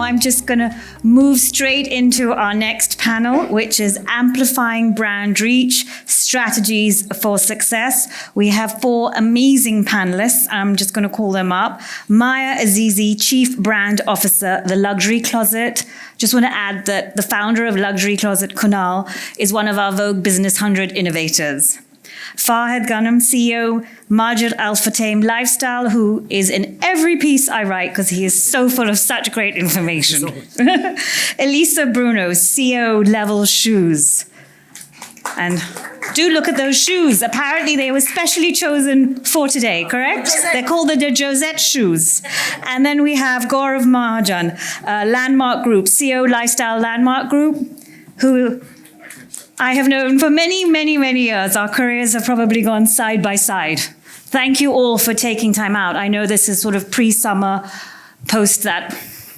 I'm just going to move straight into our next panel, which is Amplifying Brand Reach, Strategies for Success. We have 4 amazing panelists. I'm just going to call them up. Maya Azizi, Chief Brand Officer, The Luxury Closet. Just want to add that the founder of Luxury Closet, Kunal, is one of our Vogue Business 100 innovators. Farhad Ghanem, CEO, Majid Al Fatame Lifestyle, who is in every piece I write because he is so full of such great information. Elisa Bruno, CEO, Level Shoes. And do look at those shoes. Apparently they were specially chosen for today, correct? They're called the Josette shoes. And then we have Gaurav Mahajan, Landmark Group, CEO, Lifestyle Landmark Group, who I have known for many, many, many years. Our careers have probably gone side by side. Thank you all for taking time out. I know this is sort of pre-summer, post that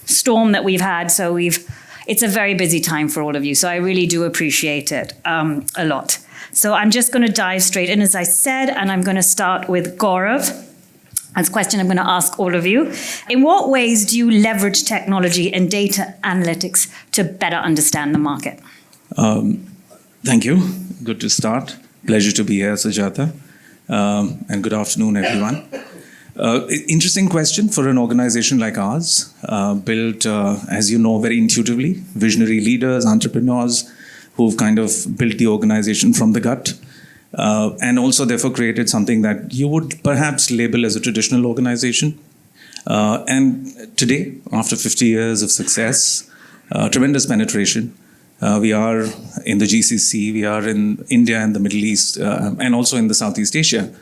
storm that we've had, so it's a very busy time for all of you, so I really do appreciate it a lot. So I'm just going to dive straight in, as I said, and I'm going to start with Gaurav. That's a question I'm going to ask all of you. In what ways do you leverage technology and data analytics to better understand the market? Thank you. Good to start. Pleasure to be here, Sujata. And good afternoon, everyone. Interesting question for an organization like ours, built, as you know, very intuitively. Visionary leaders, entrepreneurs who've kind of built the organization from the gut. And also, therefore, created something that you would perhaps label as a traditional organization. And today, after 50 years of success, tremendous penetration, we are in the GCC, we are in India and the Middle East, and also in the Southeast Asia.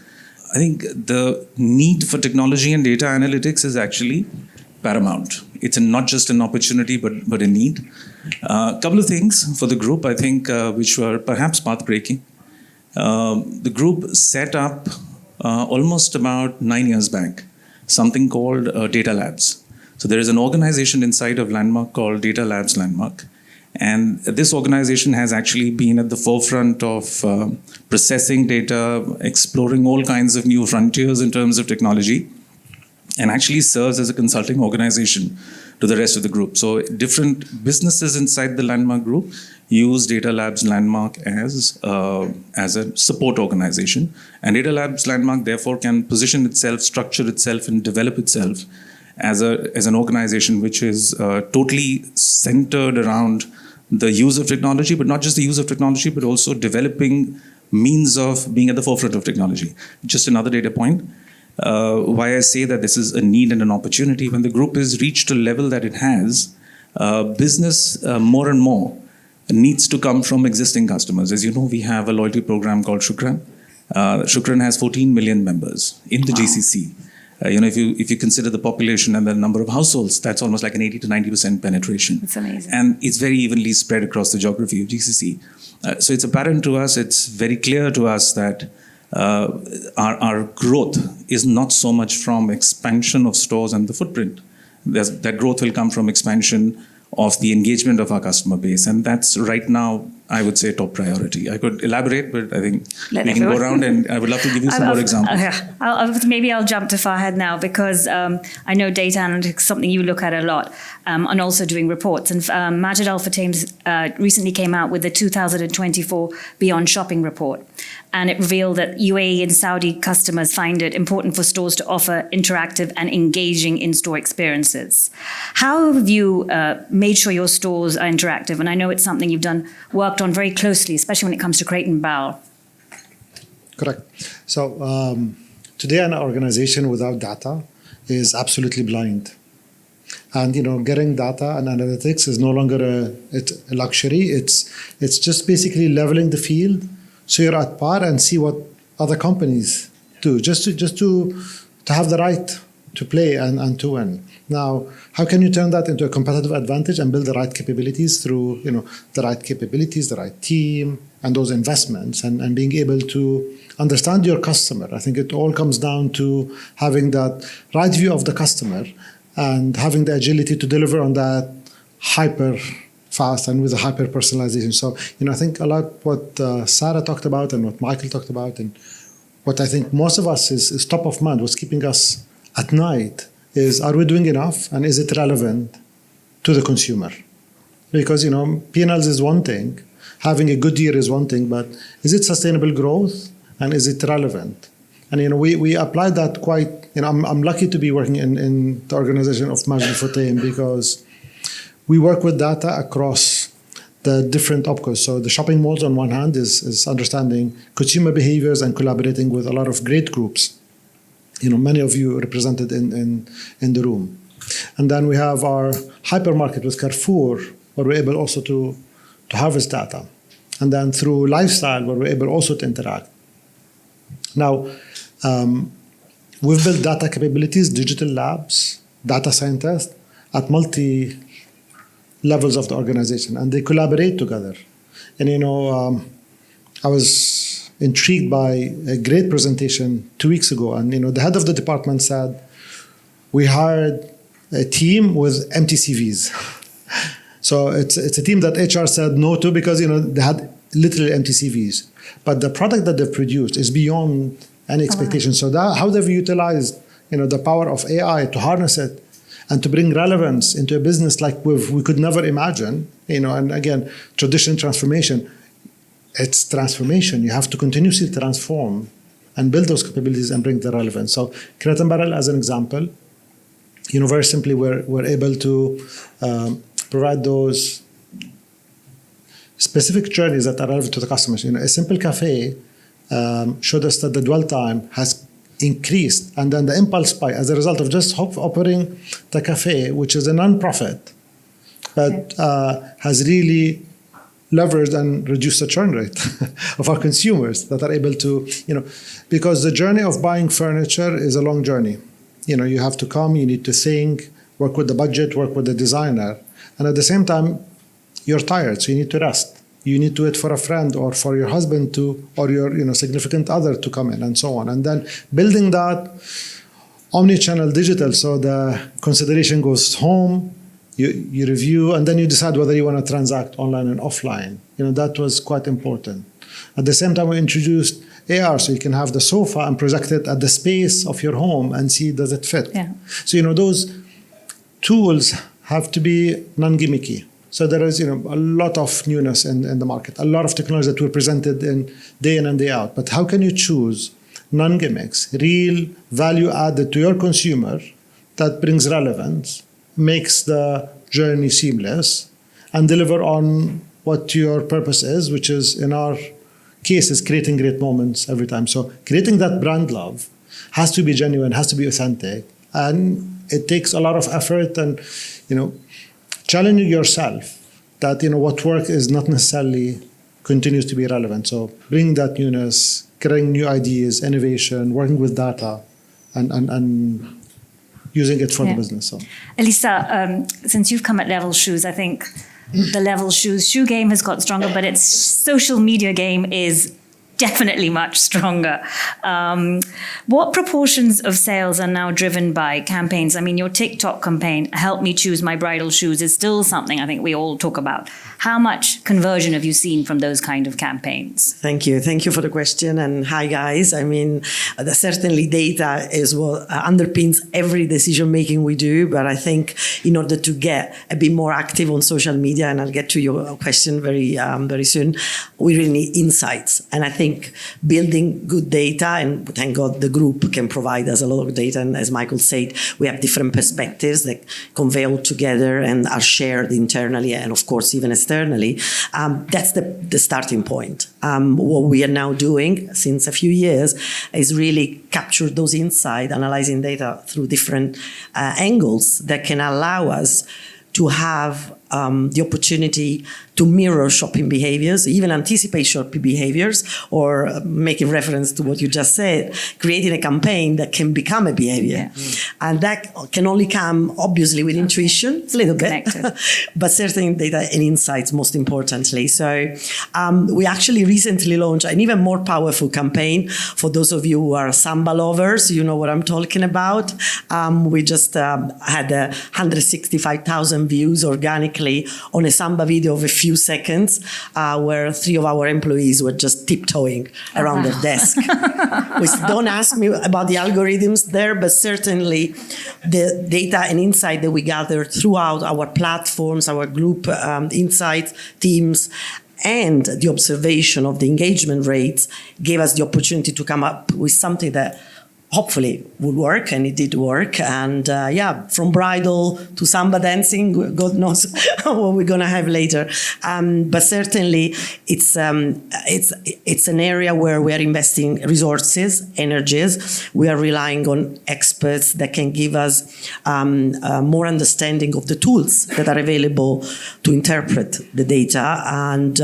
I think the need for technology and data analytics is actually paramount. It's not just an opportunity, but a need. A couple of things for the group, I think, which were perhaps path-breaking. The group set up almost about 9 years back, something called Data Labs. So there is an organization inside of Landmark called Data Labs Landmark. And this organization has actually been at the forefront of processing data, exploring all kinds of new frontiers in terms of technology, and actually serves as a consulting organization to the rest of the group. So different businesses inside the Landmark Group use Data Labs Landmark as a support organization. And Data Labs Landmark, therefore, can position itself, structure itself, and develop itself as an organization which is totally centered around the use of technology, but not just the use of technology, but also developing means of being at the forefront of technology. Just another data point. Why I say that this is a need and an opportunity, when the group has reached a level that it has, business more and more needs to come from existing customers. As you know, we have a loyalty program called Shukran. Shukran has 14 million members in the GCC. If you consider the population and the number of households, that's almost like an 80 to 90% penetration. It's amazing. And it's very evenly spread across the geography of GCC. So it's apparent to us, it's very clear to us that our growth is not so much from expansion of stores and the footprint. That growth will come from expansion of the engagement of our customer base. And that's right now, I would say, top priority. I could elaborate, but I think we can go around, and I would love to give you some more examples. Maybe I'll jump to Farhad now, because I know data analytics is something you look at a lot, and also doing reports. And Majid Al Fatame recently came out with the 2024 Beyond Shopping report. And it revealed that UAE and Saudi customers find it important for stores to offer interactive and engaging in-store experiences. How have you made sure your stores are interactive? And I know it's something you've worked on very closely, especially when it comes to Crate and Barrel. Correct. So today, an organization without data is absolutely blind. And getting data and analytics is no longer a luxury. It's just basically leveling the field, so you're at par and see what other companies do, just to have the right to play and to win. Now, how can you turn that into a competitive advantage and build the right capabilities through the right capabilities, the right team, and those investments, and being able to understand your customer? I think it all comes down to having that right view of the customer and having the agility to deliver on that hyper fast and with a hyper personalization. So, I think a lot what Sarah talked about and what Michael talked about, and what I think most of us is top of mind, what's keeping us at night, is, are we doing enough, and is it relevant to the consumer. Because, P&Ls is one thing, having a good year is one thing, but is it sustainable growth and is it relevant? And, we applied that quite, I'm lucky to be working in the organization of Majid Futain because we work with data across the different opcos. So the shopping malls on one hand is understanding consumer behaviors and collaborating with a lot of great groups. Many of you represented in the room. And then we have our hypermarket with Carrefour, where we're able also to harvest data. And then through lifestyle, where we're able also to interact. Now, we've built data capabilities, digital labs, data scientists at multi levels of the organization, and they collaborate together. And I was intrigued by a great presentation 2 weeks ago, and the head of the department said, we hired a team with empty CVs. So it's a team that HR said no to because they had literally empty CVs. But the product that they've produced is beyond any expectation. So how they've utilized the power of AI to harness it and to bring relevance into a business like we could never imagine. And again, traditional transformation, it's transformation. You have to continuously transform and build those capabilities and bring the relevance. So Crate and Barrel as an example, very simply we're able to provide those specific journeys that are relevant to the customers. A simple cafe showed us that the dwell time has increased, and then the impulse buy as a result of just operating the cafe, which is a non-profit, but has really leveraged and reduced the churn rate of our consumers that are able to, because the journey of buying furniture is a long journey. You have to come, you need to think, work with the budget, work with the designer, and at the same time, you're tired, so you need to rest. You need to wait for a friend or for your husband or your significant other to come in and so on. And then building that omnichannel digital, so the consideration goes home, you review, and then you decide whether you want to transact online and offline. That was quite important. At the same time, we introduced AR, so you can have the sofa and project it at the space of your home and see does it fit. Yeah. So those tools have to be non-gimmicky. So there is, a lot of newness in the market, a lot of technology that we're presented in and day out. But how can you choose non-gimmicks, real value added to your consumer that brings relevance, makes the journey seamless, and deliver on what your purpose is, which is, in our case, is creating great moments every time. So creating that brand love has to be genuine, has to be authentic, and it takes a lot of effort and, challenging yourself that, what work is not necessarily continues to be relevant. So bring that newness, creating new ideas, innovation, working with data, and using it for the business. So, Elisa, since you've come at Level Shoes, I think the Level Shoes shoe game has got stronger, but its social media game is definitely much stronger. What proportions of sales are now driven by campaigns? I mean, your TikTok campaign, Help Me Choose My Bridal Shoes, is still something I think we all talk about. How much conversion have you seen from those kind of campaigns? Thank you. Thank you for the question. And hi, guys. I mean, certainly data is what underpins every decision making we do. But I think in order to get a bit more active on social media, and I'll get to your question very soon, we really need insights. And I think building good data, and thank God the group can provide us a lot of data. And as Michael said, we have different perspectives that convey all together and are shared internally and, of course, even externally. That's the starting point. What we are now doing since a few years is really capture those insights, analyzing data through different angles that can allow us to have the opportunity to mirror shopping behaviors, even anticipate shopping behaviors, or making reference to what you just said, creating a campaign that can become a behavior. Yeah. And that can only come, obviously, with intuition, a little bit, but certainly data and insights most importantly. So we actually recently launched an even more powerful campaign. For those of you who are Samba lovers, you know what I'm talking about. We just had 165,000 views organically on a Samba video of a few seconds where 3 of our employees were just tiptoeing around their desk. Which, don't ask me about the algorithms there, but certainly the data and insight that we gathered throughout our platforms, our group insight teams, and the observation of the engagement rates gave us the opportunity to come up with something that hopefully would work, and it did work. And from bridal to samba dancing, God knows what we're going to have later. But certainly, it's an area where we are investing resources, energies. We are relying on experts that can give us more understanding of the tools that are available to interpret the data. And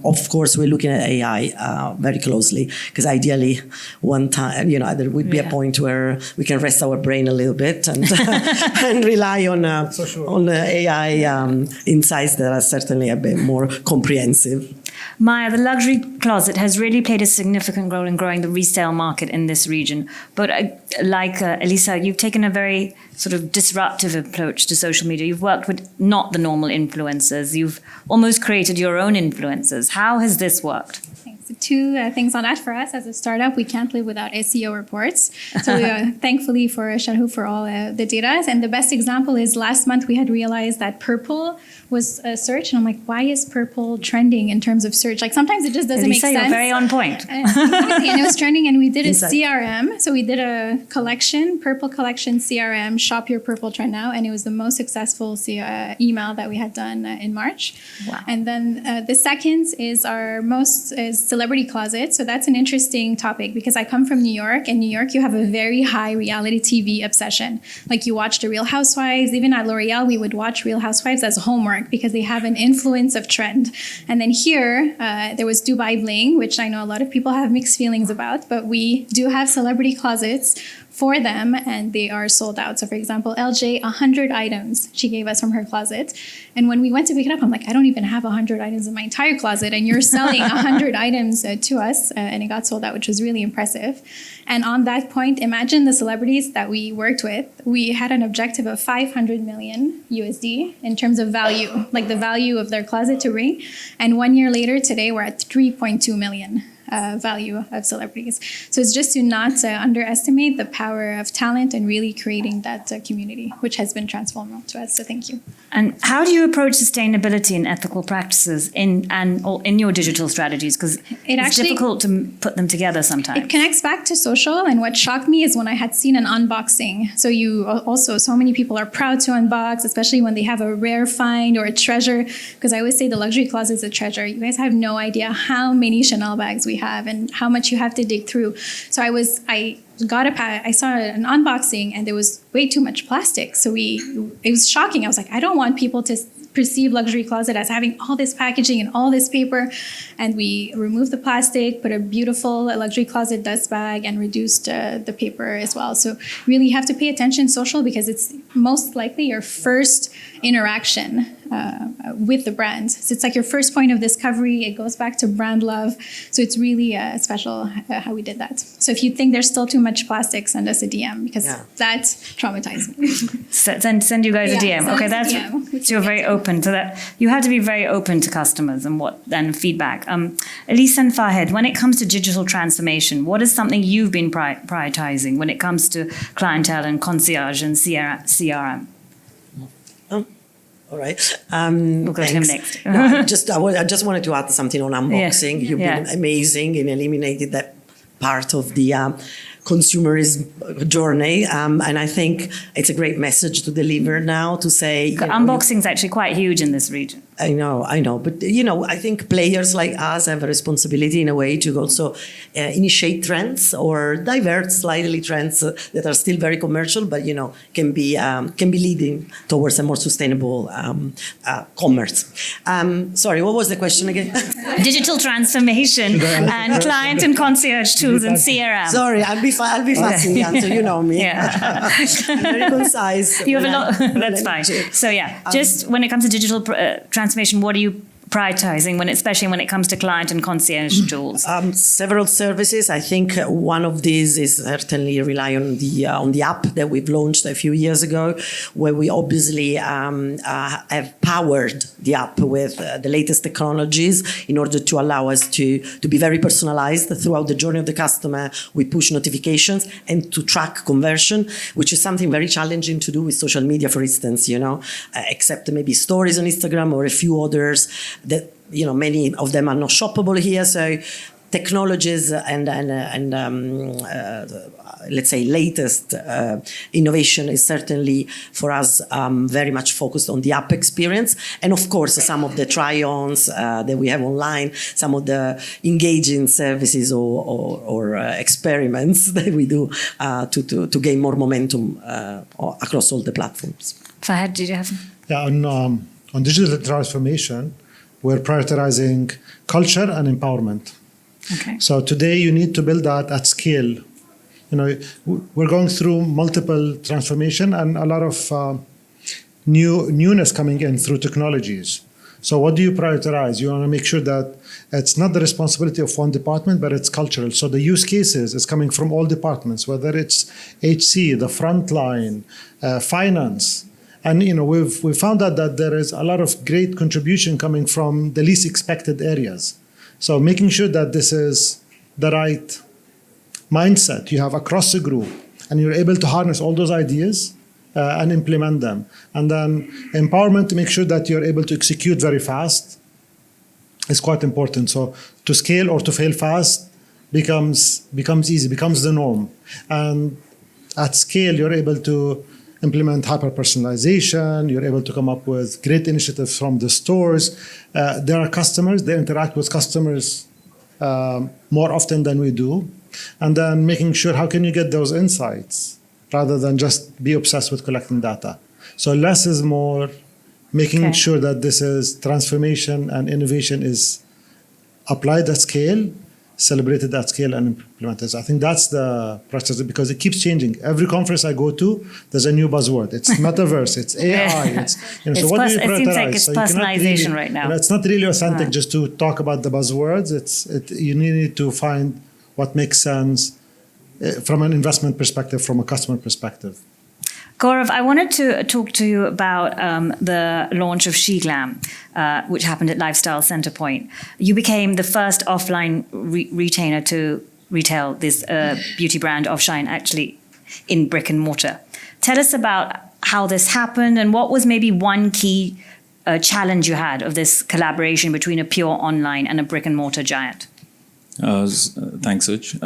of course, we're looking at AI very closely, because ideally, one time, there would be a point where we can rest our brain a little bit and and rely on AI insights that are certainly a bit more comprehensive. Maya, the luxury closet has really played a significant role in growing the resale market in this region. But like Elisa, you've taken a very sort of disruptive approach to social media. You've worked with not the normal influencers. You've almost created your own influencers. How has this worked? So 2 things on that for us. As a startup, we can't live without SEO reports. So thankfully for Sharhu for all the data. And the best example is last month we had realized that purple was a search. And I'm like, why is purple trending in terms of search? Like sometimes it just doesn't make sense. You're very on point. Exactly. And it was trending, and we did a CRM. So we did a collection, purple collection CRM, shop your purple trend now. And it was the most successful email that we had done in March. Wow. And then the second is celebrity closet. So that's an interesting topic, because I come from New York. In New York, you have a very high reality TV obsession. Like you watch The Real Housewives. Even at L'Oreal, we would watch Real Housewives as homework because they have an influence of trend. And then here, there was Dubai Bling, which I know a lot of people have mixed feelings about, but we do have celebrity closets for them, and they are sold out. So for example, LJ, 100 items she gave us from her closet. And when we went to pick it up, I'm like, I don't even have 100 items in my entire closet, and you're selling 100 items to us, and it got sold out, which was really impressive. And on that point, imagine the celebrities that we worked with. We had an objective of 500 million USD in terms of value, like the value of their closet to bring. And 1 year later, today, we're at 3.2 million. Value of celebrities. So it's just to not underestimate the power of talent and really creating that community, which has been transformational to us. So thank you. And how do you approach sustainability and ethical practices in your digital strategies? Because it's difficult to put them together sometimes. It connects back to social. And what shocked me is when I had seen an unboxing. So so many people are proud to unbox, especially when they have a rare find or a treasure. Because I always say the luxury closet is a treasure. You guys have no idea how many Chanel bags we have and how much you have to dig through. So I saw an unboxing, and there was way too much plastic. So it was shocking. I was like, I don't want people to perceive luxury closet as having all this packaging and all this paper. And we removed the plastic, put a beautiful luxury closet dust bag, and reduced the paper as well. So really you have to pay attention social, because it's most likely your first interaction with the brand. So it's like your first point of discovery. It goes back to brand love. So it's really special how we did that. So if you think there's still too much plastic, send us a DM, because that's traumatizing. Send you guys a DM. Okay, so you're very open to that. You have to be very open to customers and feedback. Elisa and Fahed, when it comes to digital transformation, what is something you've been prioritizing when it comes to clientele and concierge and CRM? All right. We'll go to him next. No, I just wanted to add something on unboxing. You've been amazing in eliminating that part of the consumerist journey. And I think it's a great message to deliver now, to say... Unboxing is actually quite huge in this region. I know. But, I think players like us have a responsibility in a way to also initiate trends or divert slightly trends that are still very commercial, but, can be leading towards a more sustainable commerce. Sorry, what was the question again? Digital transformation and client and concierge tools and CRM. Sorry, I'll be fast in the answer. You know me. Yeah. I'm very concise. You have a lot. That's fine. So just when it comes to digital transformation, what are you prioritizing, especially when it comes to client and concierge tools? Several services. I think one of these is certainly rely on the app that we've launched a few years ago, where we obviously have powered the app with the latest technologies in order to allow us to be very personalized throughout the journey of the customer. We push notifications and to track conversion, which is something very challenging to do with social media, for instance, except maybe stories on Instagram or a few others that, many of them are not shoppable here. So technologies and let's say latest innovation is certainly for us very much focused on the app experience, and of course some of the try-ons that we have online, some of the engaging services or experiments that we do to gain more momentum across all the platforms. Fahad, did you have? Yeah, on digital transformation, we're prioritizing culture and empowerment. Okay. So today you need to build that at scale. We're going through multiple transformation and a lot of newness coming in through technologies. So what do you prioritize? You want to make sure that it's not the responsibility of one department, but it's cultural. So the use cases is coming from all departments, whether it's HC, the front line, finance. And we've found out that there is a lot of great contribution coming from the least expected areas. So making sure that this is the right mindset you have across the group, and you're able to harness all those ideas and implement them. And then empowerment to make sure that you're able to execute very fast is quite important. So to scale or to fail fast becomes easy, becomes the norm. And at scale, you're able to implement hyper-personalization, you're able to come up with great initiatives from the stores. There are customers, they interact with customers more often than we do. And then making sure how can you get those insights rather than just be obsessed with collecting data. So less is more, making sure that this is transformation and innovation is applied at scale, celebrated at scale, and implemented. So I think that's the process, because it keeps changing. Every conference I go to, there's a new buzzword. It's metaverse, it's AI. So what do you prioritize? It seems like it's personalization right now. It's not really authentic just to talk about the buzzwords. You need to find what makes sense from an investment perspective, from a customer perspective. Gaurav, I wanted to talk to you about the launch of SheGlam, which happened at Lifestyle Center Point. You became the first offline retailer to retail this beauty brand of Shine, actually in brick and mortar. Tell us about how this happened and what was maybe one key challenge you had of this collaboration between a pure online and a brick and mortar giant. Thanks, Uj.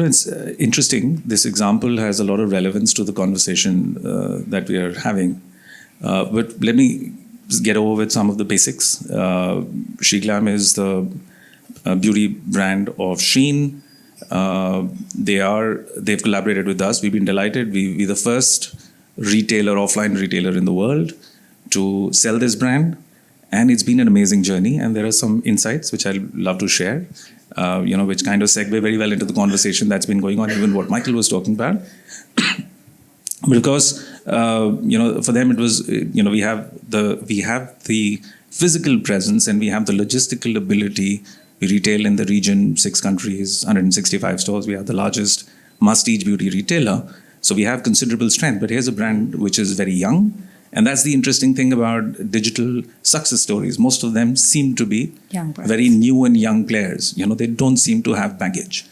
It's interesting. This example has a lot of relevance to the conversation that we are having. But let me just get over with some of the basics. SheGlam is the beauty brand of Shein. They've collaborated with us. We've been delighted. We're the first offline retailer in the world to sell this brand. And it's been an amazing journey. And there are some insights which I'd love to share. Which kind of segue very well into the conversation that's been going on, even what Michael was talking about. Because, for them it was, we have the physical presence and we have the logistical ability. We retail in the region, 6 countries, 165 stores. We are the largest must-eat beauty retailer. So we have considerable strength. But here's a brand which is very young. And that's the interesting thing about digital success stories. Most of them seem to be very new and young players. They don't seem to have baggage.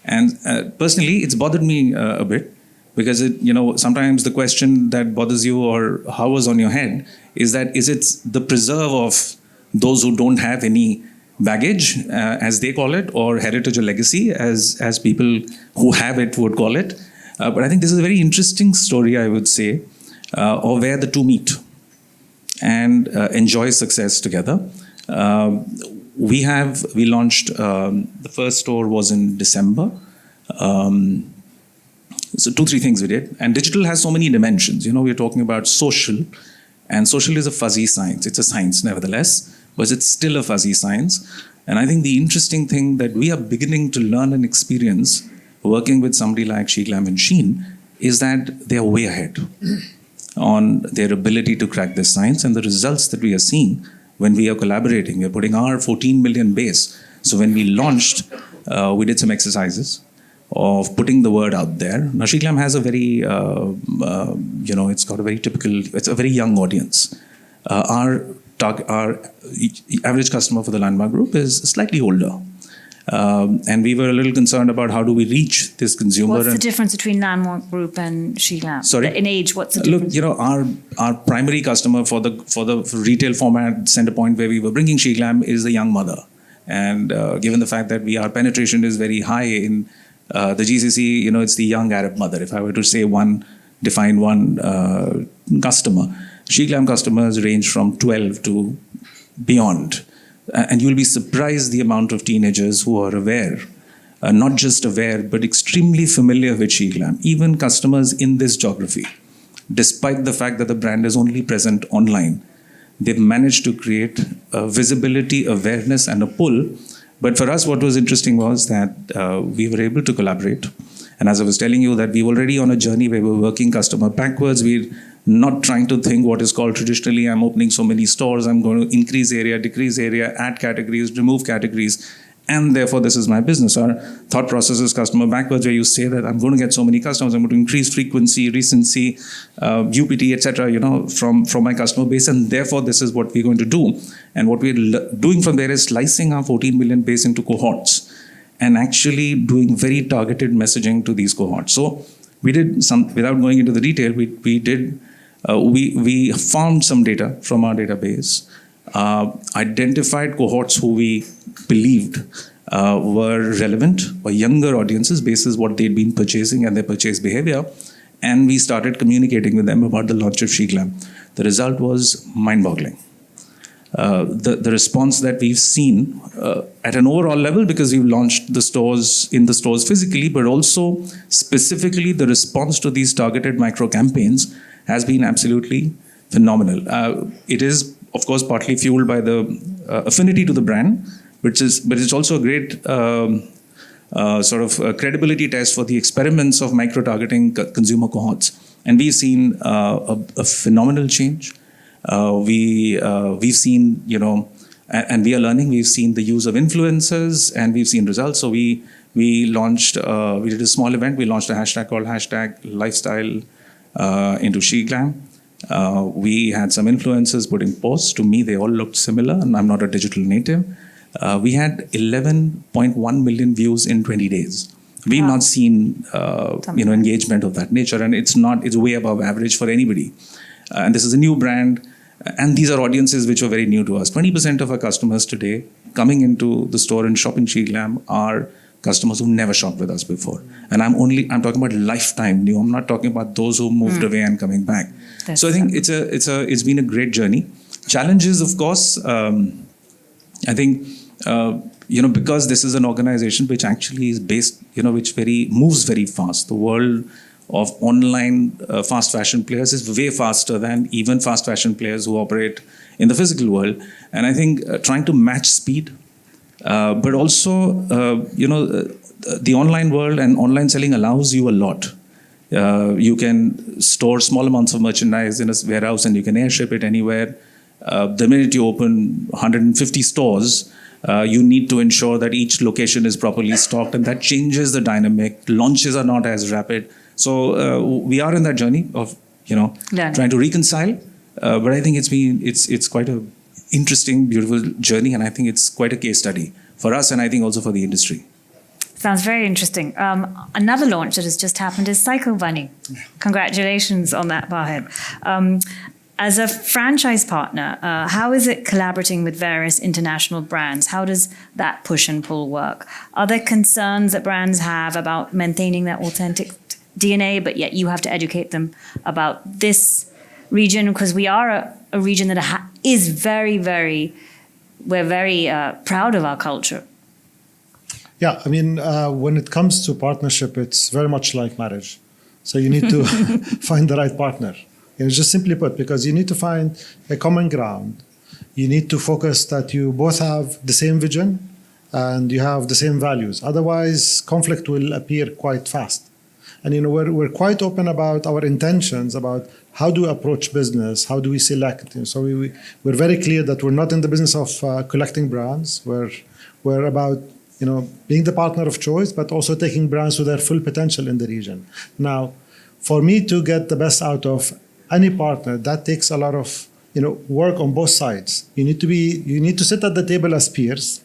And personally, it's bothered me a bit because sometimes the question that bothers you or hovers on your head is it the preserve of those who don't have any baggage, as they call it, or heritage or legacy, as people who have it would call it. But I think this is a very interesting story, I would say, or where the two meet and enjoy success together. We launched, the first store was in December. So 2-3 things we did. And digital has so many dimensions. We're talking about social, and social is a fuzzy science. It's a science nevertheless, but it's still a fuzzy science. And I think the interesting thing that we are beginning to learn and experience working with somebody like SheGlam and Shein is that they are way ahead on their ability to crack this science, and the results that we are seeing when we are collaborating, we're putting our 14 million base. So when we launched, we did some exercises of putting the word out there. Now, Shiglam has a very, it's got a very typical, it's a very young audience. Our average customer for the Landmark Group is slightly older. And we were a little concerned about how do we reach this consumer. What's the difference between Landmark Group and Shiglam? Sorry? In age, what's the difference? Look, our primary customer for the retail format center point where we were bringing Shiglam is the young mother. And given the fact that our penetration is very high in the GCC, it's the young Arab mother. If I were to say define one customer, Shiglam customers range from 12 to beyond. And you'll be surprised the amount of teenagers who are aware, not just aware, but extremely familiar with Shiglam. Even customers in this geography, despite the fact that the brand is only present online, they've managed to create a visibility, awareness, and a pull. But for us, what was interesting was that we were able to collaborate. And as I was telling you, that we were already on a journey where we were working customer backwards. We're not trying to think what is called traditionally, I'm opening so many stores, I'm going to increase area, decrease area, add categories, remove categories, and therefore this is my business. Our thought process is customer backwards, where you say that I'm going to get so many customers, I'm going to increase frequency, recency, UPT, etc., from my customer base, and therefore this is what we're going to do. And what we're doing from there is slicing our 14 million base into cohorts and actually doing very targeted messaging to these cohorts. So we did some, without going into the detail, we found some data from our database, identified cohorts who we believed were relevant or younger audiences basis what they'd been purchasing and their purchase behavior, and we started communicating with them about the launch of Shiglam. The result was mind-boggling. The response that we've seen at an overall level, because we've launched the stores physically, but also specifically the response to these targeted micro campaigns has been absolutely phenomenal. It is, of course, partly fueled by the affinity to the brand, but it's also a great credibility test for the experiments of micro-targeting consumer cohorts. And we've seen a phenomenal change. We've seen, and we are learning, we've seen the use of influencers and we've seen results. So we launched, we did a small event, we launched a hashtag called #lifestyle into Shiglam. We had some influencers putting posts. To me, they all looked similar, and I'm not a digital native. We had 11.1 million views in 20 days. We've not seen, engagement of that nature, and it's way above average for anybody. And this is a new brand, and these are audiences which are very new to us. 20% of our customers today coming into the store and shopping Shiglam are customers who never shopped with us before. And I'm talking about lifetime new. I'm not talking about those who moved away and coming back. So I think it's been a great journey. Challenges, of course, I think, because this is an organization which actually is based, which moves very fast. The world of online fast fashion players is way faster than even fast fashion players who operate in the physical world. And I think trying to match speed, but also, the online world and online selling allows you a lot. You can store small amounts of merchandise in a warehouse and you can airship it anywhere. The minute you open 150 stores, you need to ensure that each location is properly stocked, and that changes the dynamic. Launches are not as rapid. So we are in that journey of, trying to reconcile. But I think it's quite a interesting, beautiful journey, and I think it's quite a case study for us, and I think also for the industry. Sounds very interesting. Another launch that has just happened is Cycle Bunny. Congratulations on that, Bahed. As a franchise partner, how is it collaborating with various international brands? How does that push and pull work? Are there concerns that brands have about maintaining that authentic DNA, but yet you have to educate them about this region? Because we are a region that is we're very proud of our culture. Yeah, I mean, when it comes to partnership, it's very much like marriage. So you need to find the right partner. Just simply put, because you need to find a common ground. You need to focus that you both have the same vision and you have the same values. Otherwise, conflict will appear quite fast. And we're quite open about our intentions, about how do we approach business, how do we select. So we're very clear that we're not in the business of collecting brands. We're about being the partner of choice, but also taking brands to their full potential in the region. Now, for me to get the best out of any partner, that takes a lot of work on both sides. You need to sit at the table as peers.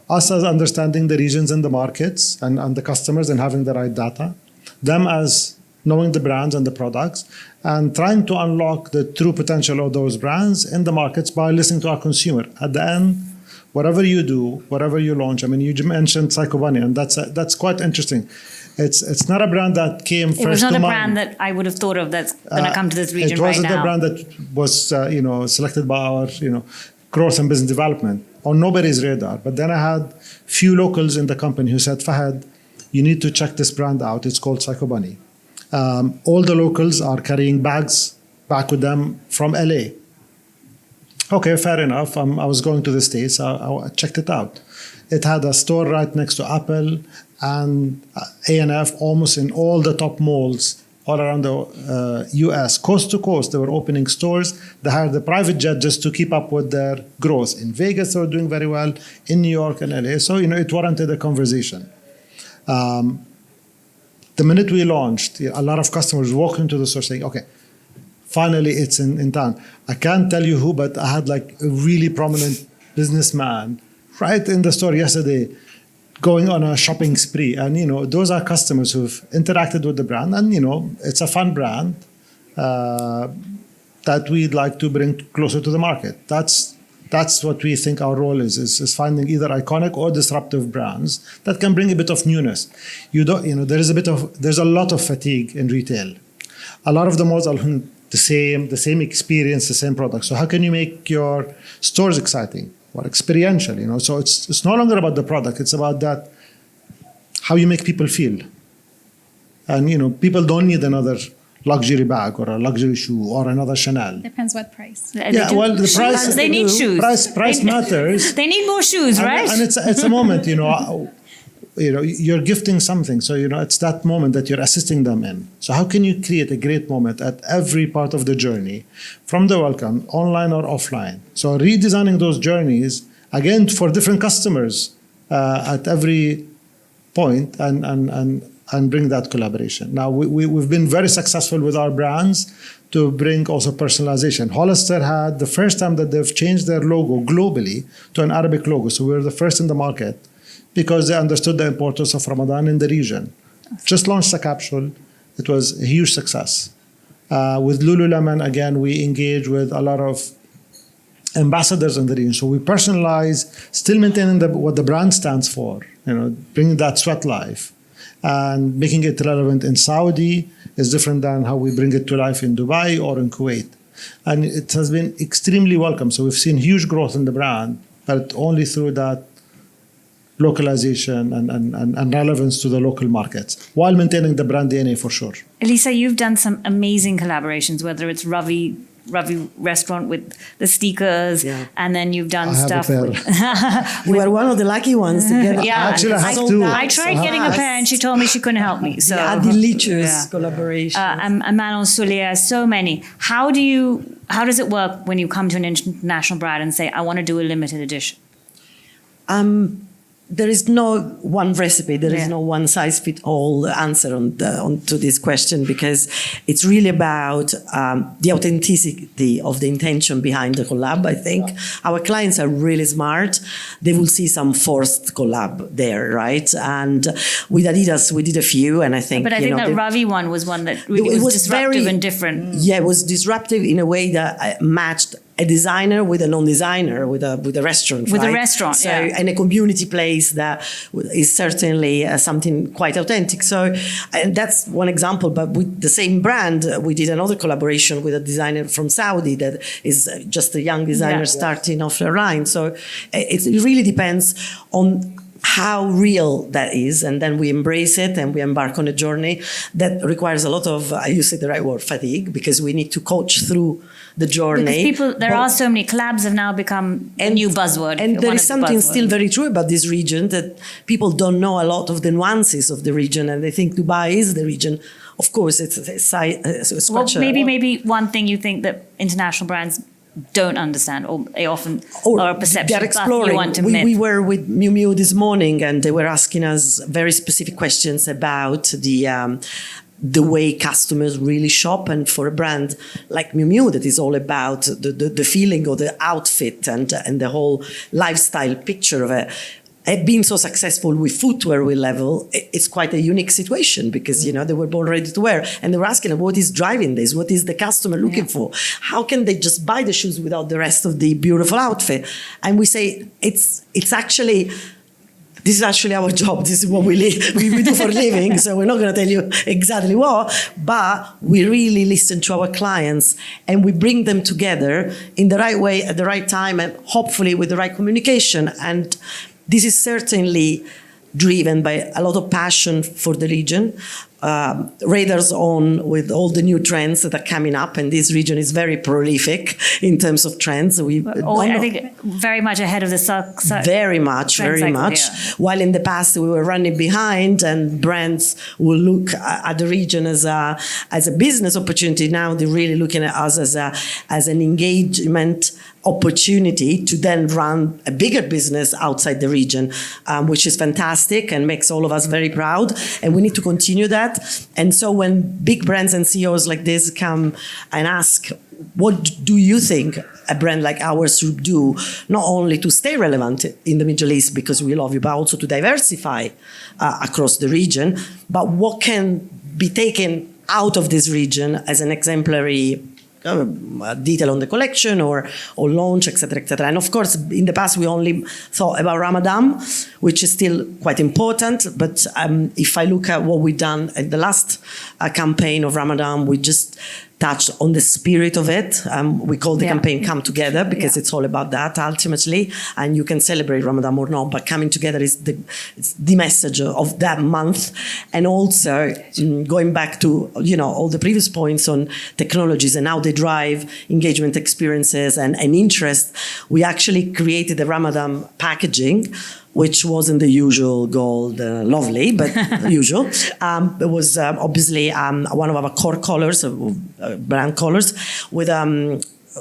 Us as understanding the regions and the markets and the customers and having the right data, them as knowing the brands and the products, and trying to unlock the true potential of those brands in the markets by listening to our consumer. At the end, whatever you do, whatever you launch, you mentioned Psycho Bunny, and that's quite interesting. It's not a brand that came first to mind. It was not a brand that I would have thought of that's going to come to this region right now. It wasn't a brand that was selected by our growth and business development on nobody's radar. But then I had few locals in the company who said, Fahad, you need to check this brand out. It's called Psycho Bunny. All the locals are carrying bags back with them from LA. Okay, fair enough. I was going to the States. I checked it out. It had a store right next to Apple and A&F, almost in all the top malls all around the US, coast to coast. They were opening stores. They hired a private jet just to keep up with their growth. In Vegas, they were doing very well. In New York and LA. So, it warranted a conversation. The minute we launched, a lot of customers walked into the store saying, okay, finally it's in town. I can't tell you who, but I had a really prominent businessman right in the store yesterday going on a shopping spree. And, those are customers who've interacted with the brand. And, it's a fun brand that we'd like to bring closer to the market. That's what we think our role is finding either iconic or disruptive brands that can bring a bit of newness. There's a lot of fatigue in retail. A lot of the malls are the same experience, the same product. So how can you make your stores exciting or experiential? So it's no longer about the product. It's about that how you make people feel. And people don't need another luxury bag or a luxury shoe or another Chanel. Depends what price. Yeah, well, the price. They need shoes. Price matters. They need more shoes, right? And it's a moment. You're gifting something, so it's that moment that you're assisting them in. So how can you create a great moment at every part of the journey, from the welcome, online or offline? So redesigning those journeys again for different customers at every point, and bring that collaboration. Now we've been very successful with our brands to bring also personalization. Hollister had the first time that they've changed their logo globally to an Arabic logo. So we're the first in the market, because they understood the importance of Ramadan in the region. Just launched a capsule. It was a huge success. With Lululemon, again, we engage with a lot of ambassadors in the region. So we personalize, still maintaining what the brand stands for, bringing that sweat life. And making it relevant in Saudi is different than how we bring it to life in Dubai or in Kuwait. And it has been extremely welcome. So we've seen huge growth in the brand, but only through that localization and relevance to the local markets, while maintaining the brand DNA for sure. Elisa, you've done some amazing collaborations, whether it's Ravi restaurant with the stickers, and then you've done stuff. You were one of the lucky ones to get. Actually, I have two. I tried getting a pair, and she told me she couldn't help me. So delicious collaboration. And Manon Soulier, so many. How does it work when you come to an international brand and say, I want to do a limited edition? There is no one recipe. There is no one size fit all answer to this question, because it's really about the authenticity of the intention behind the collab. I think our clients are really smart. They will see some forced collab there, right? And with Adidas, we did a few, and I think. But I think that Ravi one was one that really was disruptive and different. Yeah, it was disruptive in a way that matched a designer with a non-designer, with a restaurant, with right? a restaurant, so, and a community place that is certainly something quite authentic. So, and that's one example. But with the same brand, we did another collaboration with a designer from Saudi that is just a young designer starting off the line. So, it really depends on how real that is, and then we embrace it and we embark on a journey that requires a lot of, you say the right word, fatigue, because we need to coach through the journey. Because there are so many collabs have now become a new buzzword. And there is something still very true about this region, that people don't know a lot of the nuances of the region, and they think Dubai is the region. Of course, it's well, maybe one thing you think that international brands don't understand, or they often are a perception. They're exploring. We were with Miu Miu this morning, and they were asking us very specific questions about the way customers really shop. And for a brand like Miu Miu, that is all about the feeling of the outfit and the whole lifestyle picture of it. Being so successful with footwear with Level, it's quite a unique situation, because they were born ready to wear, and they were asking what is driving this, what is the customer looking for, how can they just buy the shoes without the rest of the beautiful outfit? And we say this is actually our job. This is what we do for a living. So we're not going to tell you exactly what, but we really listen to our clients and we bring them together in the right way at the right time, and hopefully with the right communication. And this is certainly driven by a lot of passion for the region. Radars on with all the new trends that are coming up, and this region is very prolific in terms of trends. I think very much ahead of the very much. Yeah. While in the past we were running behind, and brands will look at the region as a business opportunity. Now they're really looking at us as an engagement opportunity to then run a bigger business outside the region, which is fantastic and makes all of us very proud. And we need to continue that. And so when big brands and CEOs like this come and ask, what do you think a brand like ours should do, not only to stay relevant in the Middle East because we love you, but also to diversify across the region, but what can be taken out of this region as an exemplary detail on the collection or launch, etc., etc. And of course, in the past, we only thought about Ramadan, which is still quite important. But if I look at what we've done at the last campaign of Ramadan, we just touched on the spirit of it. We call the campaign Come Together, because it's all about that ultimately. And you can celebrate Ramadan or not, but coming together is the message of that month. And also going back to all the previous points on technologies and how they drive engagement experiences and interest, we actually created a Ramadan packaging, which wasn't the usual gold, lovely, but usual. It was obviously one of our core colors, brand colors, with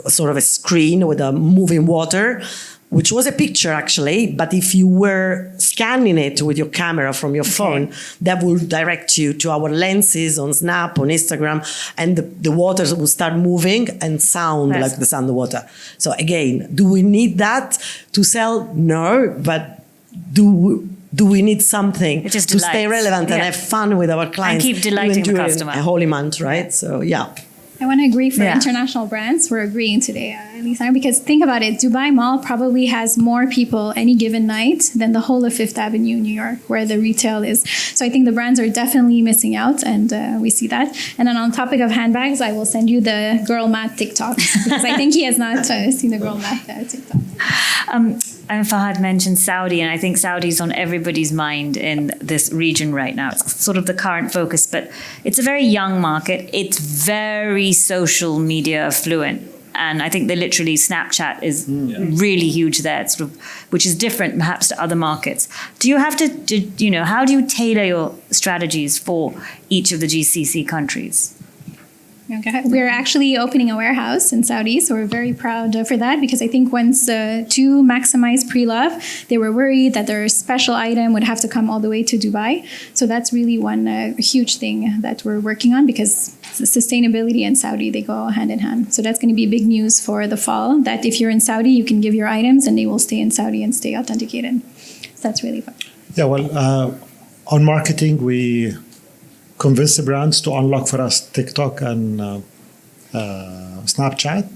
sort of a screen with a moving water, which was a picture actually, but if you were scanning it with your camera from your phone, that will direct you to our lenses on Snap, on Instagram, and the waters will start moving and sound like the sound of water. So again, do we need that to sell? No, but do we need something to stay relevant and have fun with our clients? And keep delighting the customer. A holy month, right? So, yeah. I want to agree for international brands. We're agreeing today, Lisa, because think about it. Dubai Mall probably has more people any given night than the whole of Fifth Avenue, New York, where the retail is. So I think the brands are definitely missing out, and we see that. And then on topic of handbags, I will send you the girl math TikTok, because I think he has not seen the girl math TikTok. And Fahad mentioned Saudi, and I think Saudi's on everybody's mind in this region right now. It's sort of the current focus, but it's a very young market. It's very social media affluent. And I think they literally, Snapchat is really huge there, sort of, which is different perhaps to other markets. Do you have to, how do you tailor your strategies for each of the GCC countries? Okay. We're actually opening a warehouse in Saudi, so we're very proud for that, because I think once to maximize pre-love, they were worried that their special item would have to come all the way to Dubai. So that's really one huge thing that we're working on, because sustainability and Saudi, they go hand in hand. So that's going to be big news for the fall, that if you're in Saudi, you can give your items and they will stay in Saudi and stay authenticated. So that's really fun. Yeah, well, on marketing, we convince the brands to unlock for us TikTok and Snapchat,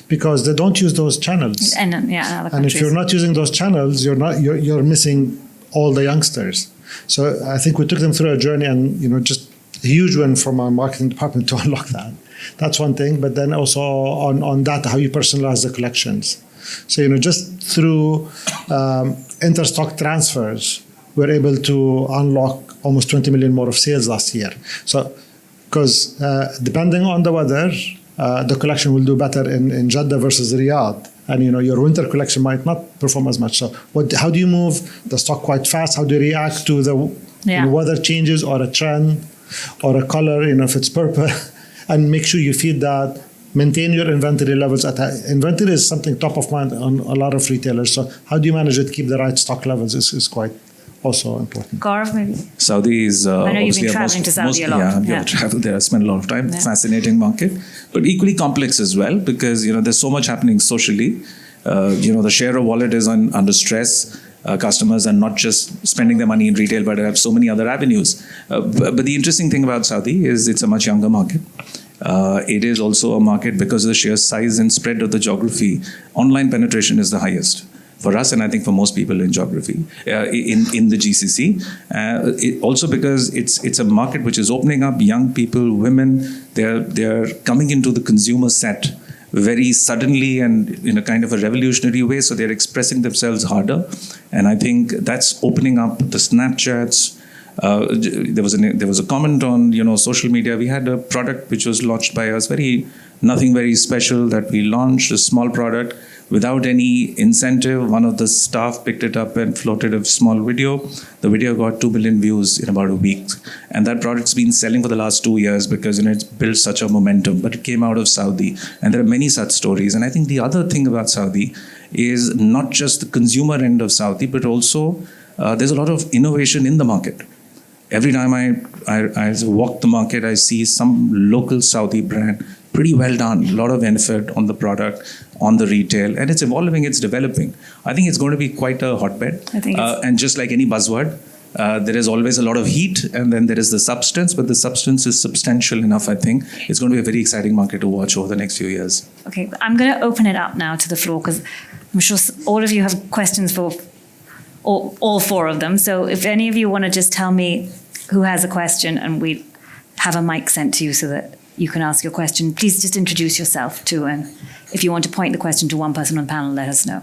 because they don't use those channels. And if you're not using those channels, you're missing all the youngsters. So I think we took them through a journey, and just a huge win from our marketing department to unlock that. That's one thing. But then also on data, how you personalize the collections. So just through interstock transfers, we're able to unlock almost 20 million more of sales last year. So, because depending on the weather, the collection will do better in Jeddah versus Riyadh. And your winter collection might not perform as much. So, how do you move the stock quite fast? How do you react to the weather changes or a trend or a color? If it's purple, and make sure you feed that. Maintain your inventory levels. Inventory is something top of mind on a lot of retailers. So, how do you manage it? Keep the right stock levels is quite also important. Gaurav, maybe. Saudi is I know you've been traveling to Saudi a lot. Yeah, I've traveled there. I spent a lot of time. Yeah. Fascinating market, but equally complex as well because there's so much happening socially. The share of wallet is under stress. Customers are not just spending their money in retail, but have so many other avenues. But the interesting thing about Saudi is it's a much younger market. It is also a market because of the sheer size and spread of the geography. Online penetration is the highest for us, and I think for most people in geography, in the GCC. Also because it's a market which is opening up. Young people, women, they're coming into the consumer set very suddenly and in a kind of a revolutionary way. So they're expressing themselves harder, and I think that's opening up the Snapchats. There was a comment on social media. We had a product which was launched by us, nothing very special, that we launched, a small product without any incentive. One of the staff picked it up and floated a small video. The video got 2 million views in about a week, and that product's been selling for the last 2 years because it's built such a momentum. But it came out of Saudi, and there are many such stories. And I think the other thing about Saudi is not just the consumer end of Saudi, but also there's a lot of innovation in the market. Every time I walk the market, I see some local Saudi brand, pretty well done, a lot of effort on the product, on the retail, and it's evolving, it's developing. I think it's going to be quite a hotbed. I think and just like any buzzword, there is always a lot of heat, and then there is the substance, but the substance is substantial enough, I think. It's going to be a very exciting market to watch over the next few years. Okay, I'm going to open it up now to the floor because I'm sure all of you have questions for all four of them. So if any of you want to just tell me who has a question, and we have a mic sent to you so that you can ask your question. Please just introduce yourself too, and if you want to point the question to one person on the panel, let us know.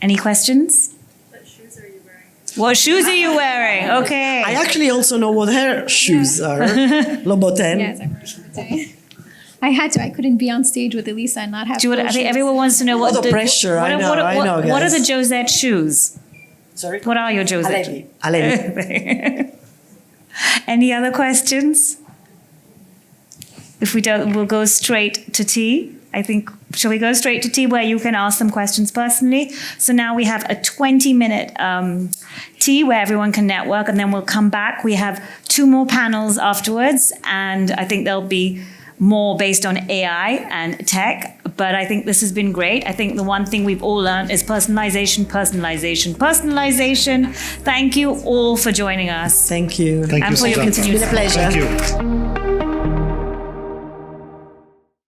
Any questions? What shoes are you wearing? What shoes are you wearing? Okay. I actually also know what her shoes are. Loboten. Yes, I'm wearing Loboten. I had to. I couldn't be on stage with Elisa and not have. I think everyone wants to know what the pressure. I know, guys. What are the Josette shoes? Sorry? What are your Josette? Alevi. Any other questions? If we don't, we'll go straight to tea. I think, shall we go straight to tea where you can ask them questions personally? So now we have a 20-minute tea where everyone can network, and then we'll come back. We have 2 more panels afterwards, and I think there'll be more based on AI and tech. But I think this has been great. I think the one thing we've all learned is personalization, personalization, personalization. Thank you all for joining us. Thank you. Thank And you, for your Sujata. continued It's been a pleasure. Thank you.